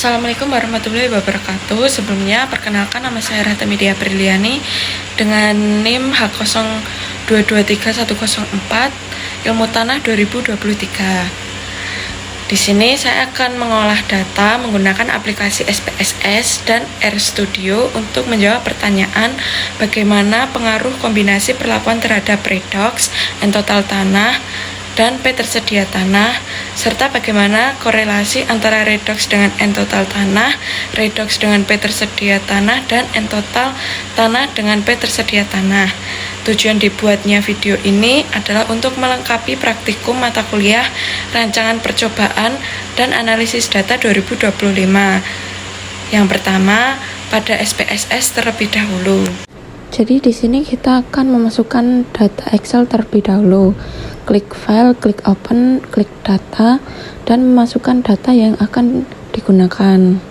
Assalamualaikum warahmatullahi wabarakatuh. Sebelumnya, perkenalkan nama saya Rahta Media Briliani dengan NIM H02231004 Ilmu Tanah 2023. Di sini saya akan mengolah data menggunakan aplikasi SPSS dan RStudio untuk menjawab pertanyaan bagaimana pengaruh kombinasi perlakuan terhadap redox, total tanah, dan P tersedia tanah, serta bagaimana korelasi antara redox dengan total tanah, redox dengan P tersedia tanah, dan total tanah dengan P tersedia tanah. Tujuan dibuatnya video ini adalah untuk melengkapi praktikum mata kuliah rancangan percobaan dan analisis data 2025. Yang pertama, pada SPSS terlebih dahulu. Jadi di sini kita akan memasukkan data Excel terlebih dahulu. Klik file, klik open, klik data, dan memasukkan data yang akan digunakan.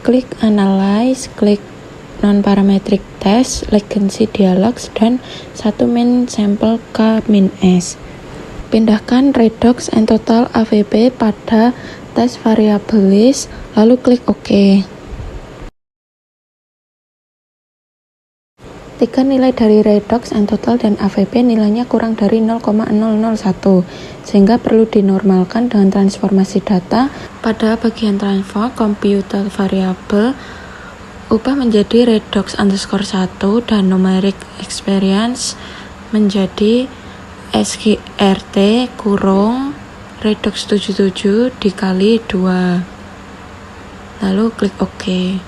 Klik analyze, klik non-parametric test, latency dialogs, dan satu min sampel K min S. Pindahkan redox and total AVP pada test variable list, lalu klik OK. 3 nilai dari redox and total dan AVP nilainya kurang dari 0,001, sehingga perlu dinormalkan dengan transformasi data pada bagian transform computer variable, ubah menjadi redox underscore 1 dan numeric experience menjadi SGRT kurung redox 77 dikali 2, lalu klik OK.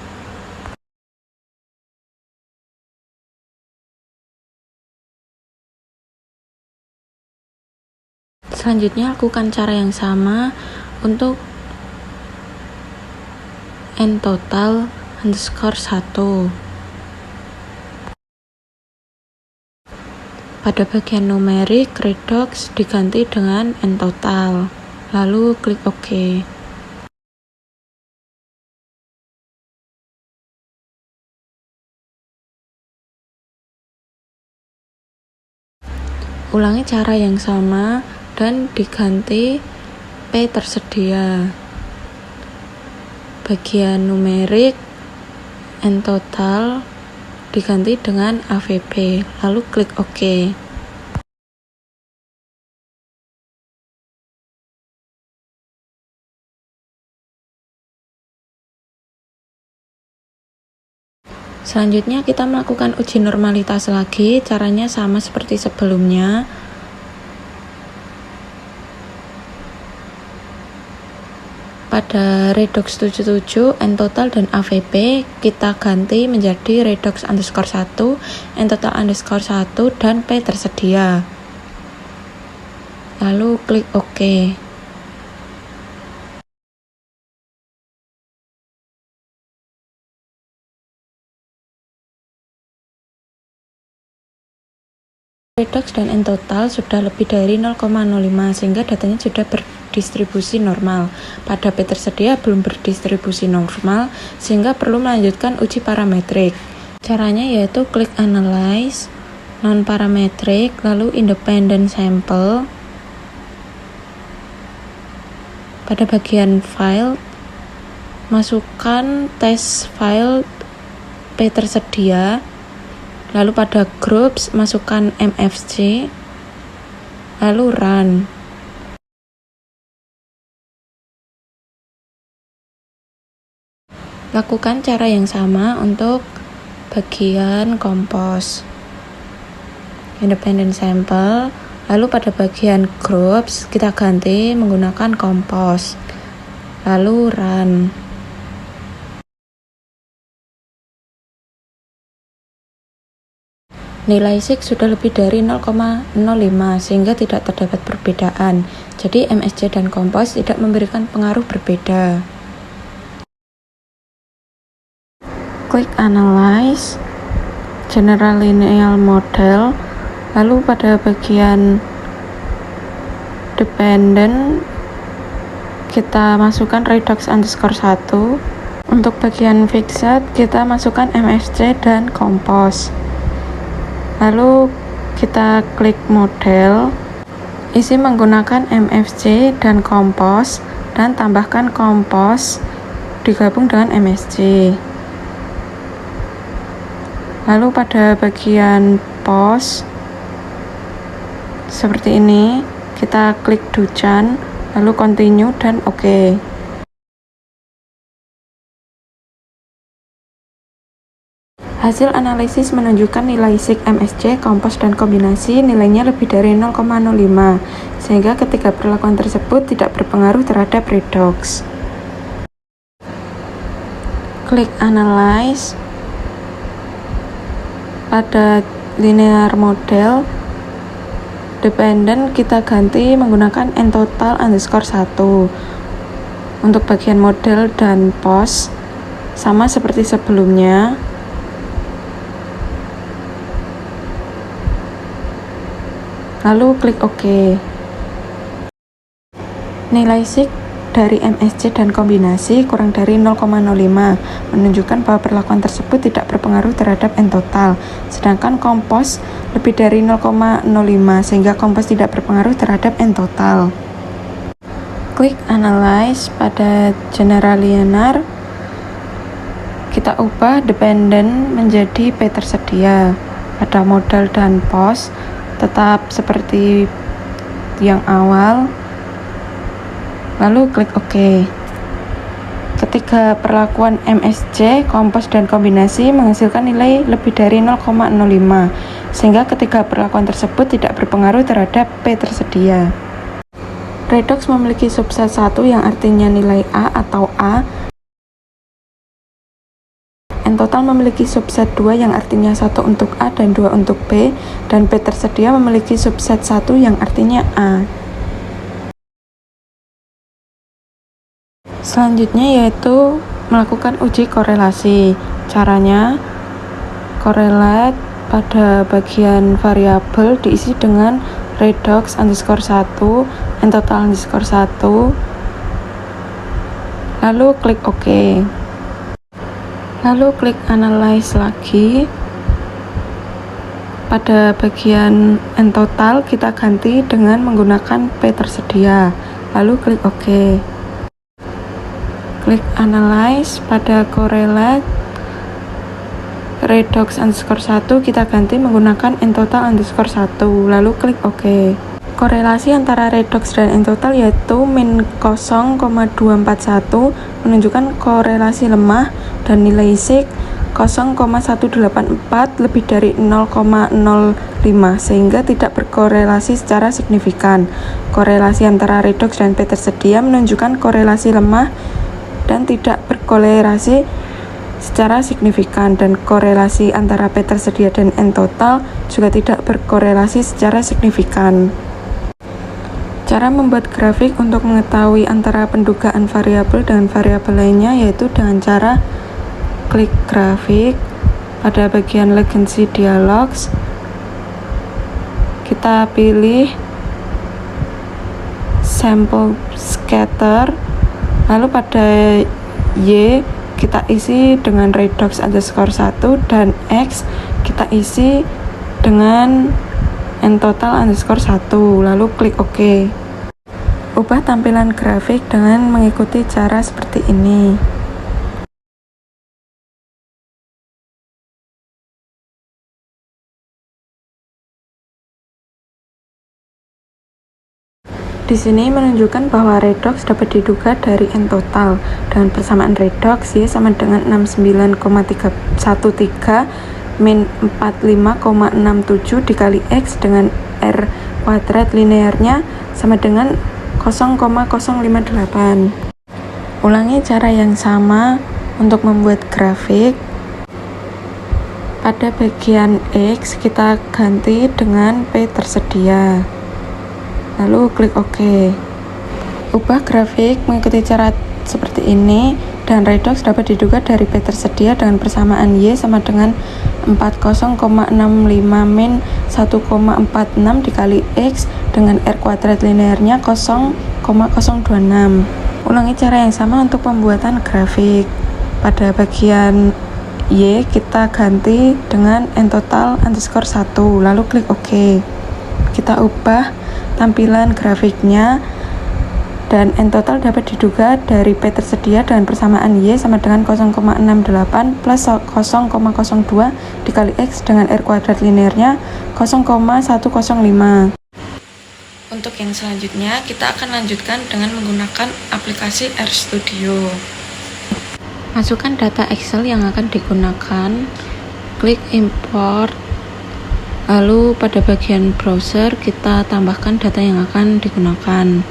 Selanjutnya lakukan cara yang sama untuk total underscore 1. Pada bagian numerik, redox diganti dengan total, lalu klik OK. Ulangi cara yang sama dan diganti P tersedia. Bagian numerik total diganti dengan AVP, lalu klik OK. Selanjutnya kita melakukan uji normalitas lagi, caranya sama seperti sebelumnya. Pada redox 77, total dan AVP kita ganti menjadi redox underscore 1, total underscore 1, dan P tersedia. Lalu klik OK. Redox dan total sudah lebih dari 0,05 sehingga datanya sudah berdistribusi normal. Pada P tersedia belum berdistribusi normal sehingga perlu melanjutkan uji parametrik. Caranya yaitu klik analyze, non-parametric, lalu independent sample. Pada bagian file, masukkan test file P tersedia. Lalu pada groups masukkan MFC, lalu run. Lakukan cara yang sama untuk bagian compose. Independent sample, lalu pada bagian groups kita ganti menggunakan compose, lalu run. Nilai SIG sudah lebih dari 0,05 sehingga tidak terdapat perbedaan. Jadi MSC dan compose tidak memberikan pengaruh berbeda. Klik analyze, general linear model, lalu pada bagian dependent kita masukkan redox underscore 1. Untuk bagian fixed kita masukkan MSC dan compose. Lalu kita klik model, Isi menggunakan MFC dan kompos, dan tambahkan kompos digabung dengan MSC. Lalu pada bagian pos seperti ini, kita klik Duchan, lalu continue dan OK. Hasil analisis menunjukkan nilai SIG MSC, kompos, dan kombinasi nilainya lebih dari 0,05, sehingga ketiga perlakuan tersebut tidak berpengaruh terhadap redox. Klik Analyze. Pada linear model dependent kita ganti menggunakan ntotal_1. Untuk bagian model dan pos sama seperti sebelumnya. Lalu klik OK. Nilai SIG dari MSC dan kombinasi kurang dari 0,05 menunjukkan bahwa perlakuan tersebut tidak berpengaruh terhadap ntotal, sedangkan kompos lebih dari 0,05 sehingga kompos tidak berpengaruh terhadap ntotal. Klik Analyze. Pada general linear kita ubah dependent menjadi P tersedia. Pada model dan pos tetap seperti yang awal, lalu klik OK. Ketiga perlakuan MSC, kompos, dan kombinasi menghasilkan nilai lebih dari 0,05, sehingga ketiga perlakuan tersebut tidak berpengaruh terhadap P tersedia. Redox memiliki subset 1 yang artinya nilai A atau A. Ntotal memiliki subset 2 yang artinya 1 untuk A dan 2 untuk B, dan P tersedia memiliki subset 1 yang artinya A. Selanjutnya yaitu melakukan uji korelasi. Caranya, correlate pada bagian variabel diisi dengan redox_1, ntotal_1, lalu klik OK. Lalu klik Analyze lagi. Pada bagian ntotal kita ganti dengan menggunakan P tersedia, lalu klik OK. Klik Analyze. Pada correlate redox_1 kita ganti menggunakan ntotal_1, lalu klik OK. Korelasi antara redox dan ntotal yaitu min 0,241 menunjukkan korelasi lemah, dan nilai SIG 0,184 lebih dari 0,05 sehingga tidak berkorelasi secara signifikan. Korelasi antara redox dan P tersedia menunjukkan korelasi lemah dan tidak berkorelasi secara signifikan, dan korelasi antara P tersedia dan ntotal juga tidak berkorelasi secara signifikan. Cara membuat grafik untuk mengetahui antara pendugaan variabel dengan variabel lainnya yaitu dengan cara klik grafik. Pada bagian legacy dialogs kita pilih sample scatter, lalu pada Y kita isi dengan redox_1 dan X kita isi dengan ntotal_1, lalu klik OK. Ubah tampilan grafik dengan mengikuti cara seperti ini. Di sini menunjukkan bahwa redox dapat diduga dari ntotal. Dengan persamaan redox, Y sama dengan 69,13 min 45,67 dikali X dengan R kuadrat linearnya sama dengan 0,058. Ulangi cara yang sama untuk membuat grafik. Pada bagian X kita ganti dengan P tersedia, lalu klik OK. Ubah grafik mengikuti cara seperti ini, dan redox dapat diduga dari P tersedia dengan persamaan Y sama dengan 40,65 min 1,46 dikali X dengan R kuadrat linearnya 0,026. Ulangi cara yang sama untuk pembuatan grafik. Pada bagian Y kita ganti dengan ntotal_1, lalu klik OK. Kita ubah tampilan grafiknya, dan N total dapat diduga dari P tersedia dengan persamaan Y sama dengan 0,68 plus 0,02 dikali X dengan R kuadrat linearnya 0,105. Untuk yang selanjutnya, kita akan lanjutkan dengan menggunakan aplikasi RStudio. Masukkan data Excel yang akan digunakan, klik import, lalu pada bagian browser kita tambahkan data yang akan digunakan.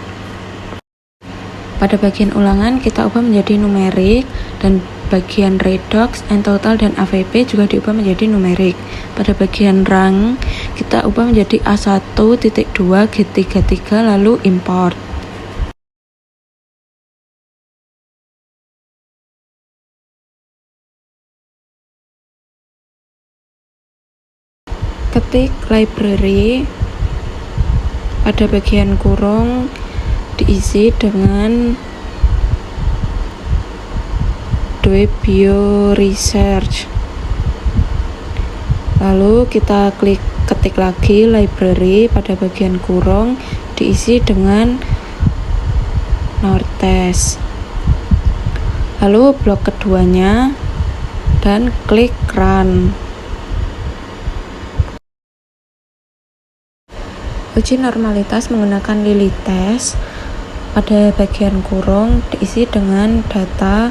Pada bagian ulangan kita ubah menjadi numerik, dan bagian redox, N total, dan AVP juga diubah menjadi numerik. Pada bagian rang kita ubah menjadi A1.2 G33 lalu import. Ketik library, pada bagian kurung diisi dengan Dwe Bioresearch. Lalu kita ketik lagi library, pada bagian kurung diisi dengan Nortes. Lalu blok keduanya dan klik run. Uji normalitas menggunakan Lily Test. Pada bagian kurung diisi dengan data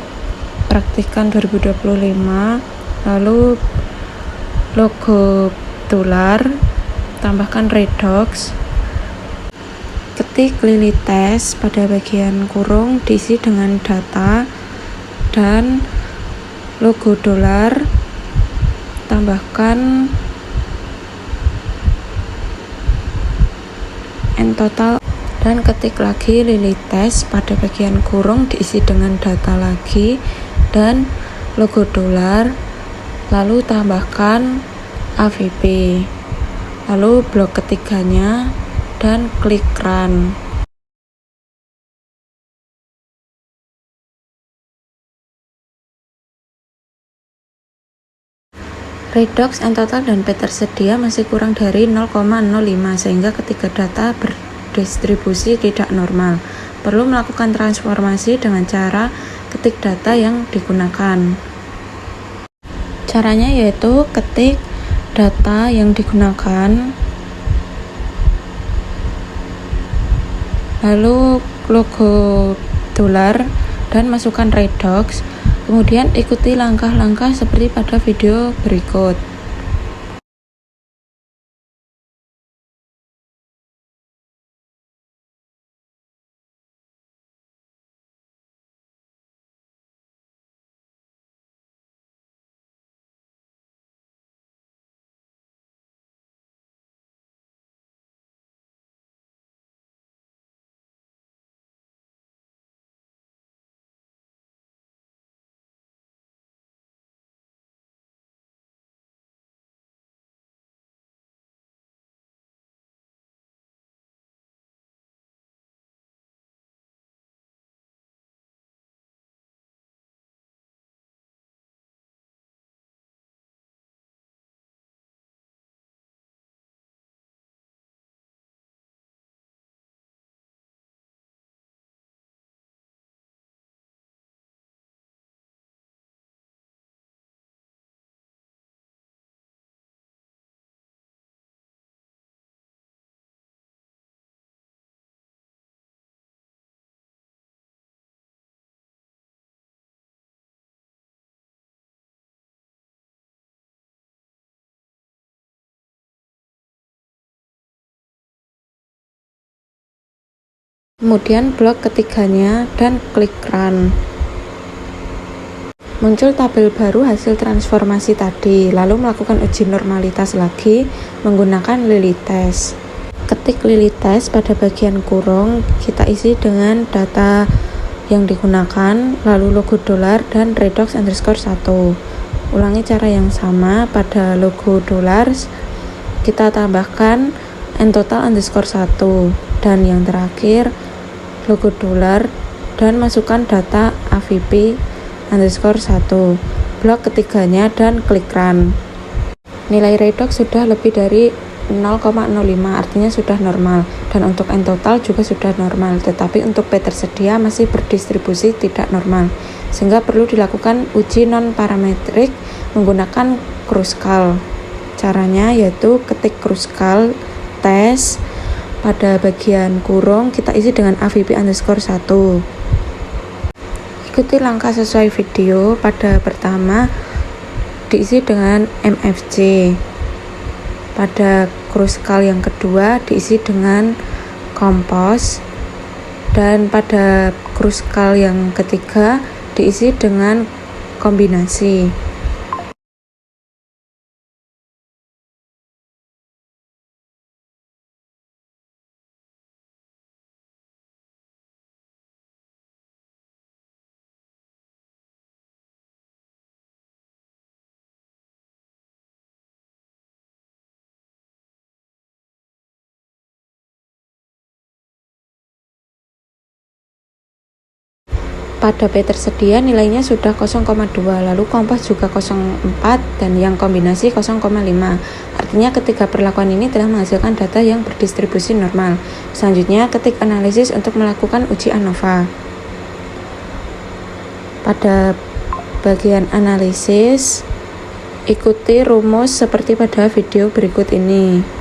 praktikan 2025, lalu logo tular, tambahkan redox, ketik Lily Test, pada bagian kurung diisi dengan data dan logo dolar, tambahkan N total, dan ketik lagi Lily Test, pada bagian kurung diisi dengan data lagi dan logo dolar, lalu tambahkan AVP, lalu blok ketiganya dan klik run. Redox, N total, dan P tersedia masih kurang dari 0,05 sehingga ketiga data berdistribusi tidak normal. Perlu melakukan transformasi dengan cara ketik data yang digunakan. Caranya yaitu ketik data yang digunakan, lalu logo dolar, dan masukkan redox. Kemudian ikuti langkah-langkah seperti pada video berikut. Kemudian blok ketiganya dan klik run. Muncul tabel baru hasil transformasi tadi, lalu melakukan uji normalitas lagi menggunakan Lily Test. Ketik Lily Test, pada bagian kurung kita isi dengan data yang digunakan, lalu logo dolar dan redox _1. Ulangi cara yang sama. Pada logo dolar kita tambahkan N total _1, dan yang terakhir logo dolar, dan masukkan data AVP _1, blok ketiganya dan klik run. Nilai redox sudah lebih dari 0,05 artinya sudah normal, dan untuk N total juga sudah normal, tetapi untuk P tersedia masih berdistribusi tidak normal, sehingga perlu dilakukan uji non-parametrik menggunakan Kruskal. Caranya yaitu ketik Kruskal tes, pada bagian kurung kita isi dengan avp_1. Ikuti langkah sesuai video. Pada pertama diisi dengan MFC. Pada Kruskal yang kedua diisi dengan kompos, dan pada Kruskal yang ketiga diisi dengan kombinasi. Pada P tersedia nilainya sudah 0,2, lalu kompos juga 0,4, dan yang kombinasi 0,5. Artinya ketiga perlakuan ini telah menghasilkan data yang berdistribusi normal. Selanjutnya ketik analisis untuk melakukan uji ANOVA. Pada bagian analisis, ikuti rumus seperti pada video berikut ini.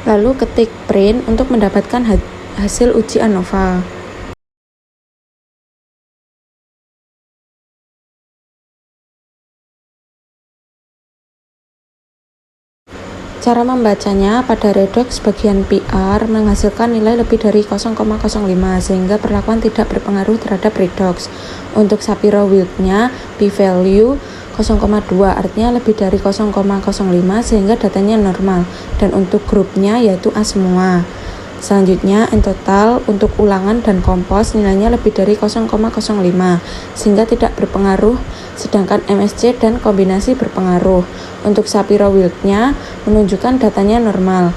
Lalu ketik print untuk mendapatkan hasil uji ANOVA. Cara membacanya, pada redox bagian PR menghasilkan nilai lebih dari 0,05, sehingga perlakuan tidak berpengaruh terhadap redox. Untuk Shapiro-Wilk-nya, p-value 0,2, artinya lebih dari 0,05, sehingga datanya normal. Dan untuk grupnya yaitu A semua. Selanjutnya, N total untuk ulangan dan kompos nilainya lebih dari 0,05, sehingga tidak berpengaruh, sedangkan MSC dan kombinasi berpengaruh. Untuk Shapiro-Wilk-nya menunjukkan datanya normal.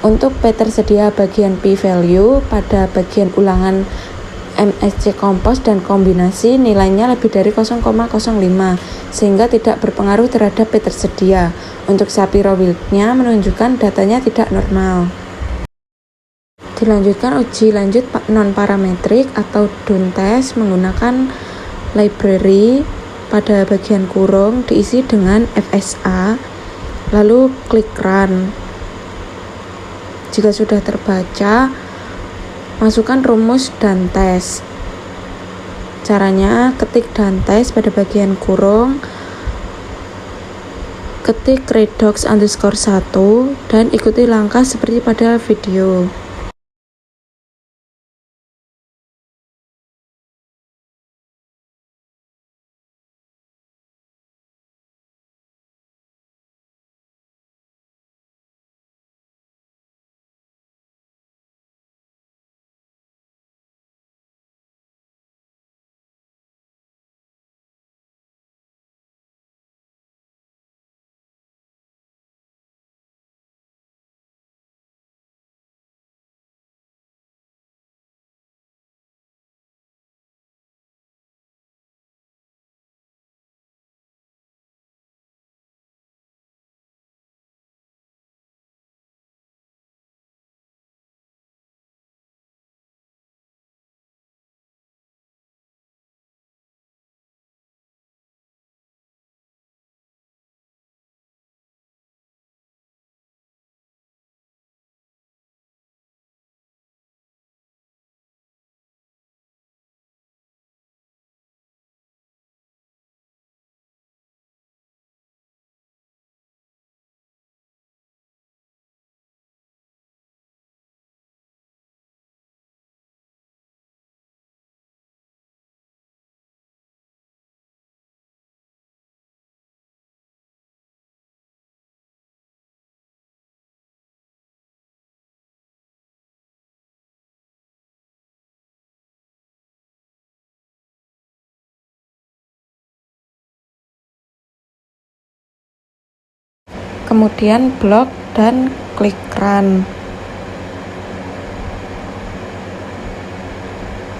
Untuk P tersedia bagian p-value, pada bagian ulangan MSC kompos dan kombinasi nilainya lebih dari 0,05, sehingga tidak berpengaruh terhadap P tersedia. Untuk Shapiro-Wilk-nya menunjukkan datanya tidak normal. Dilanjutkan uji lanjut non-parametrik atau DUN test menggunakan library. Pada bagian kurung diisi dengan FSA, lalu klik run. Jika sudah terbaca, masukkan rumus dan tes. Caranya, ketik dan tes pada bagian kurung, ketik redox_1 dan ikuti langkah seperti pada video. kemudian blok dan klik run.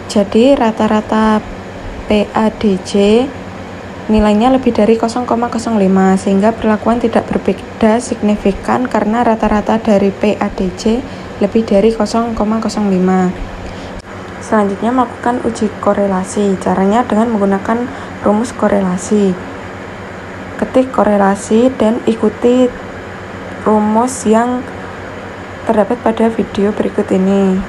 Jadi rata-rata PADJ nilainya lebih dari 0,05 sehingga perlakuan tidak berbeda signifikan karena rata-rata dari PADJ lebih dari 0,05. Selanjutnya melakukan uji korelasi. Caranya dengan menggunakan rumus korelasi. Ketik korelasi dan ikuti rumus yang terdapat pada video berikut ini.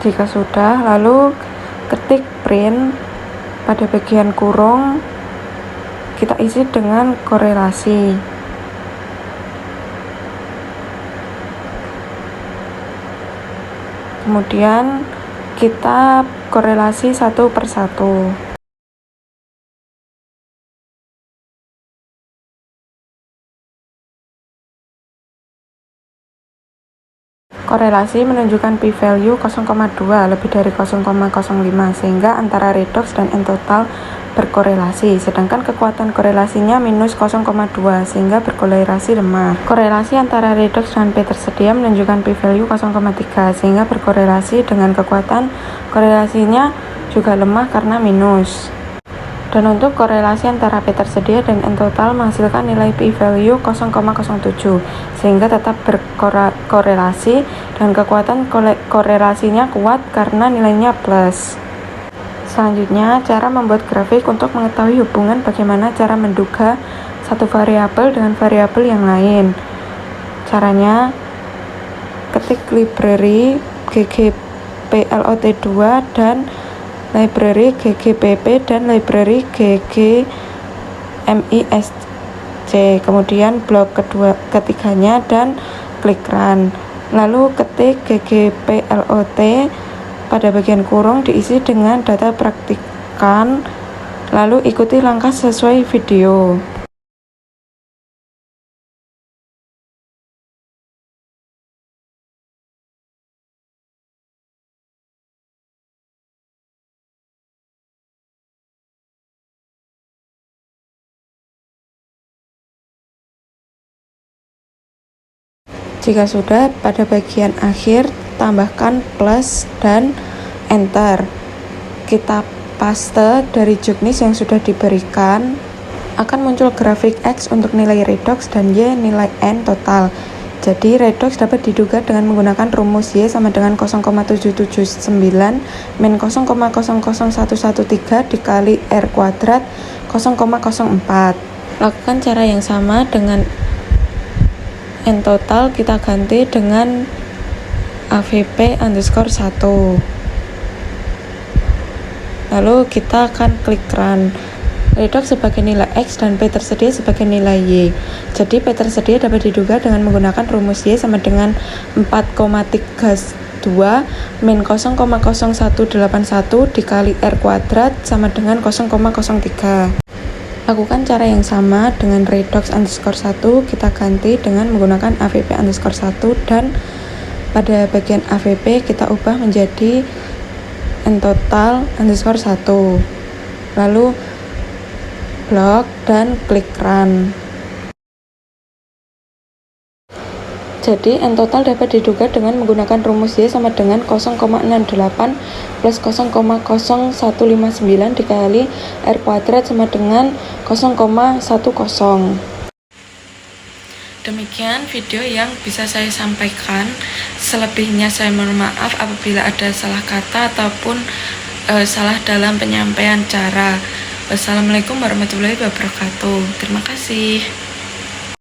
Jika sudah, lalu ketik print pada bagian kurung, kita isi dengan korelasi. Kemudian kita korelasi satu per satu. Korelasi menunjukkan p-value 0,2 lebih dari 0,05 sehingga antara redox dan n-total berkorelasi, sedangkan kekuatan korelasinya minus 0,2 sehingga berkorelasi lemah. Korelasi antara redox dan P tersedia menunjukkan p-value 0,3 sehingga berkorelasi dengan kekuatan korelasinya juga lemah karena minus. Dan untuk korelasi antara P tersedia dan n-total menghasilkan nilai p-value 0,07 sehingga tetap berkorelasi dan kekuatan korelasinya kuat karena nilainya plus. Selanjutnya, cara membuat grafik untuk mengetahui hubungan bagaimana cara menduga satu variabel dengan variabel yang lain. Caranya, ketik library ggplot2 dan library ggpp dan library ggmisc, kemudian blok ketiganya dan klik run. Lalu ketik ggplot pada bagian kurung diisi dengan data praktikan, lalu ikuti langkah sesuai video. Jika sudah, pada bagian akhir tambahkan plus dan enter. Kita paste dari juknis yang sudah diberikan. Akan muncul grafik X untuk nilai redox dan Y nilai N total. Jadi redox dapat diduga dengan menggunakan rumus Y sama dengan 0,779 min 0,00113 dikali R kuadrat 0,04. Lakukan cara yang sama dengan N total, kita ganti dengan AVP_1. Lalu kita akan klik run. Redox sebagai nilai X dan P tersedia sebagai nilai Y. Jadi P tersedia dapat diduga dengan menggunakan rumus Y sama dengan 4,32 min 0,0181 dikali R kuadrat sama dengan 0,03. Lakukan cara yang sama dengan redox_1, kita ganti dengan menggunakan AVP_1 dan pada bagian AVP kita ubah menjadi n_total_1. Lalu blok dan klik run. Jadi n_total dapat diduga dengan menggunakan rumus Y sama dengan 0,68 plus 0,0159 dikali R kuadrat sama dengan 0,10. Demikian video yang bisa saya sampaikan. Selebihnya saya mohon maaf apabila ada salah kata ataupun salah dalam penyampaian cara. Wassalamualaikum warahmatullahi wabarakatuh. Terima kasih.